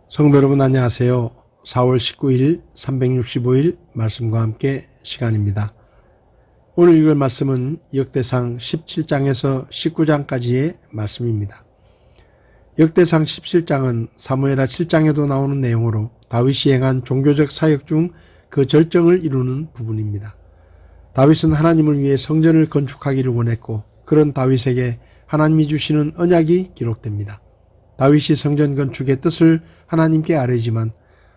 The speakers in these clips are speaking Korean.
성도 여러분 안녕하세요. 4월 19일 365일 말씀과 함께 시간입니다. 오늘 읽을 말씀은 역대상 17장에서 19장까지의 말씀입니다. 역대상 17장은 사무엘하 7장에도 나오는 내용으로 다윗이 행한 종교적 사역 중 그 절정을 이루는 부분입니다. 다윗은 하나님을 위해 성전을 건축하기를 원했고 그런 다윗에게 하나님이 주시는 언약이 기록됩니다. 다윗이 성전 건축의 뜻을 하나님께 아뢰지만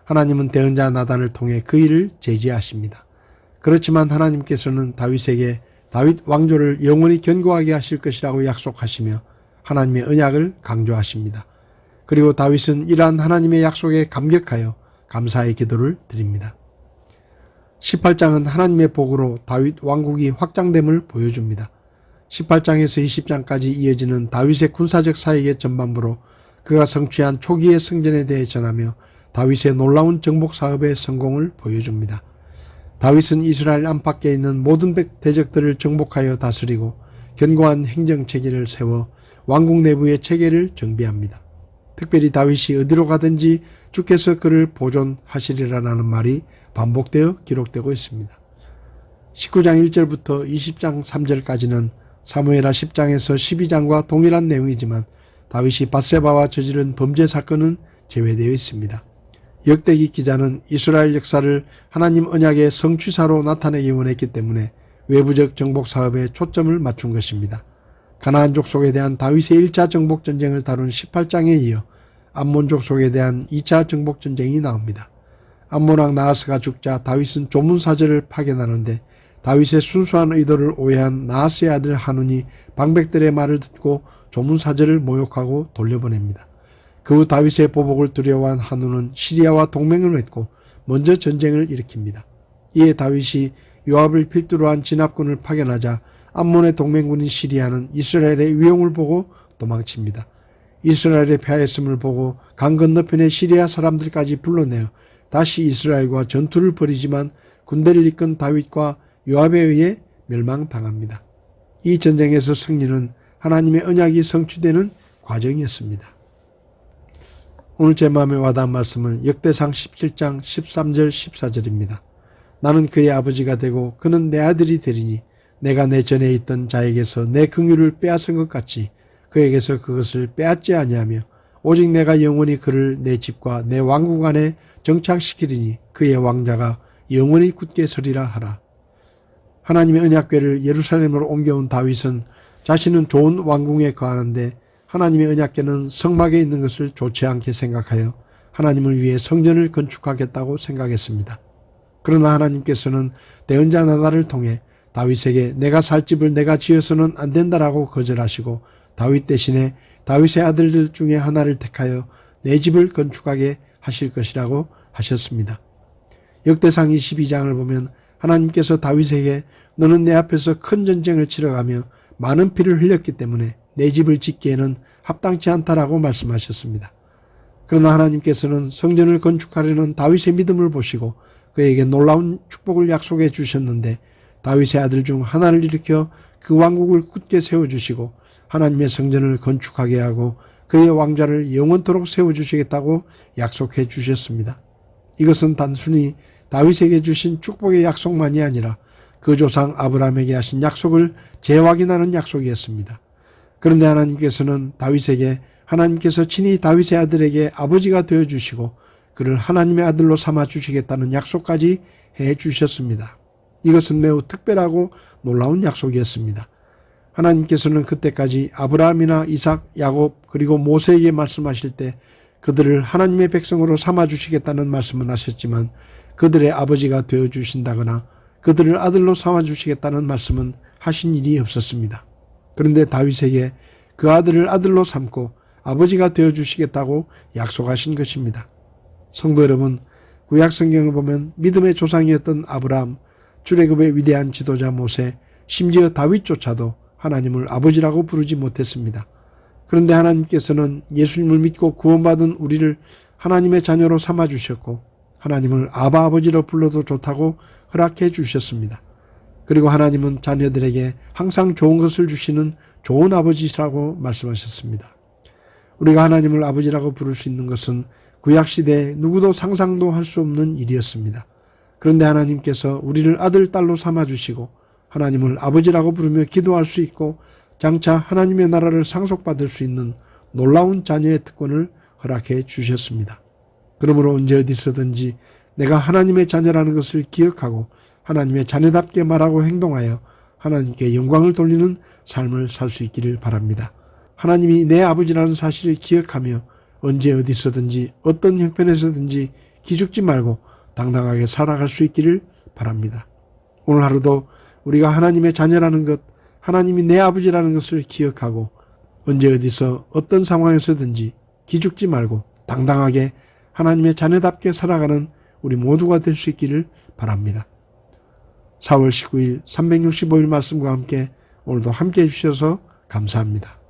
하나님은 대언자 나단을 통해 그 일을 제지하십니다. 그렇지만 하나님께서는 다윗에게 다윗 왕조를 영원히 견고하게 하실 것이라고 약속하시며 하나님의 언약을 강조하십니다. 그리고 다윗은 이러한 하나님의 약속에 감격하여 감사의 기도를 드립니다. 18장은 하나님의 복으로 다윗 왕국이 확장됨을 보여줍니다. 18장에서 20장까지 이어지는 다윗의 군사적 사역의 전반부로 그가 성취한 초기의 승전에 대해 전하며 다윗의 놀라운 정복 사업의 성공을 보여줍니다. 다윗은 이스라엘 안팎에 있는 모든 대적들을 정복하여 다스리고 견고한 행정체계를 세워 왕국 내부의 체계를 정비합니다. 특별히 다윗이 어디로 가든지 주께서 그를 보존하시리라는 말이 반복되어 기록되고 있습니다. 19장 1절부터 20장 3절까지는 사무엘하 10장에서 12장과 동일한 내용이지만 다윗이 밧세바와 저지른 범죄 사건은 제외되어 있습니다. 역대기 기자는 이스라엘 역사를 하나님 언약의 성취사로 나타내기 원했기 때문에 외부적 정복 사업에 초점을 맞춘 것입니다. 가나안 족속에 대한 다윗의 1차 정복 전쟁을 다룬 18장에 이어 암몬 족속에 대한 2차 정복 전쟁이 나옵니다. 암몬 왕 나하스가 죽자 다윗은 조문사절을 파견하는데 다윗의 순수한 의도를 오해한 나하스의 아들 하눈이 방백들의 말을 듣고 조문사절을 모욕하고 돌려보냅니다. 그 후 다윗의 보복을 두려워한 하눈은 시리아와 동맹을 맺고 먼저 전쟁을 일으킵니다. 이에 다윗이 요압을 필두로 한 진압군을 파견하자 암몬의 동맹군인 시리아는 이스라엘의 위용을 보고 도망칩니다. 이스라엘의 패했음을 보고 강 건너편의 시리아 사람들까지 불러내어 다시 이스라엘과 전투를 벌이지만 군대를 이끈 다윗과 요압에 의해 멸망당합니다. 이 전쟁에서 승리는 하나님의 언약이 성취되는 과정이었습니다. 오늘 제 마음에 와닿은 말씀은 역대상 17장 13절 14절입니다. 나는 그의 아버지가 되고 그는 내 아들이 되리니 내가 내 전에 있던 자에게서 내 긍휼을 빼앗은 것 같이 그에게서 그것을 빼앗지 아니하며 오직 내가 영원히 그를 내 집과 내 왕국 안에 정착시키리니 그의 왕자가 영원히 굳게 서리라 하라. 하나님의 언약궤를 예루살렘으로 옮겨온 다윗은 자신은 좋은 왕궁에 거하는데 하나님의 언약궤는 성막에 있는 것을 좋지 않게 생각하여 하나님을 위해 성전을 건축하겠다고 생각했습니다. 그러나 하나님께서는 대언자 나단을 통해 다윗에게 내가 살 집을 내가 지어서는 안 된다라고 거절하시고 다윗 대신에 다윗의 아들들 중에 하나를 택하여 내 집을 건축하게 하실 것이라고 하셨습니다. 역대상 22장을 보면 하나님께서 다윗에게 너는 내 앞에서 큰 전쟁을 치러가며 많은 피를 흘렸기 때문에 내 집을 짓기에는 합당치 않다라고 말씀하셨습니다. 그러나 하나님께서는 성전을 건축하려는 다윗의 믿음을 보시고 그에게 놀라운 축복을 약속해 주셨는데 다윗의 아들 중 하나를 일으켜 그 왕국을 굳게 세워주시고 하나님의 성전을 건축하게 하고 그의 왕좌를 영원토록 세워주시겠다고 약속해 주셨습니다. 이것은 단순히 다윗에게 주신 축복의 약속만이 아니라 그 조상 아브라함에게 하신 약속을 재확인하는 약속이었습니다. 그런데 하나님께서는 다윗에게 하나님께서 친히 다윗의 아들에게 아버지가 되어주시고 그를 하나님의 아들로 삼아주시겠다는 약속까지 해주셨습니다. 이것은 매우 특별하고 놀라운 약속이었습니다. 하나님께서는 그때까지 아브라함이나 이삭, 야곱 그리고 모세에게 말씀하실 때 그들을 하나님의 백성으로 삼아주시겠다는 말씀은 하셨지만 그들의 아버지가 되어주신다거나 그들을 아들로 삼아주시겠다는 말씀은 하신 일이 없었습니다. 그런데 다윗에게 그 아들을 아들로 삼고 아버지가 되어주시겠다고 약속하신 것입니다. 성도 여러분, 구약 성경을 보면 믿음의 조상이었던 아브라함, 출애굽의 위대한 지도자 모세, 심지어 다윗조차도 하나님을 아버지라고 부르지 못했습니다. 그런데 하나님께서는 예수님을 믿고 구원받은 우리를 하나님의 자녀로 삼아주셨고 하나님을 아바 아버지로 불러도 좋다고 허락해 주셨습니다. 그리고 하나님은 자녀들에게 항상 좋은 것을 주시는 좋은 아버지라고 말씀하셨습니다. 우리가 하나님을 아버지라고 부를 수 있는 것은 구약시대에 누구도 상상도 할 수 없는 일이었습니다. 그런데 하나님께서 우리를 아들, 딸로 삼아주시고 하나님을 아버지라고 부르며 기도할 수 있고 장차 하나님의 나라를 상속받을 수 있는 놀라운 자녀의 특권을 허락해 주셨습니다. 그러므로 언제 어디서든지 내가 하나님의 자녀라는 것을 기억하고 하나님의 자녀답게 말하고 행동하여 하나님께 영광을 돌리는 삶을 살 수 있기를 바랍니다. 하나님이 내 아버지라는 사실을 기억하며 언제 어디서든지 어떤 형편에서든지 기죽지 말고 당당하게 살아갈 수 있기를 바랍니다. 오늘 하루도 우리가 하나님의 자녀라는 것, 하나님이 내 아버지라는 것을 기억하고 언제 어디서 어떤 상황에서든지 기죽지 말고 당당하게 하나님의 자녀답게 살아가는 우리 모두가 될 수 있기를 바랍니다. 4월 19일 365일 말씀과 함께 오늘도 함께 해주셔서 감사합니다.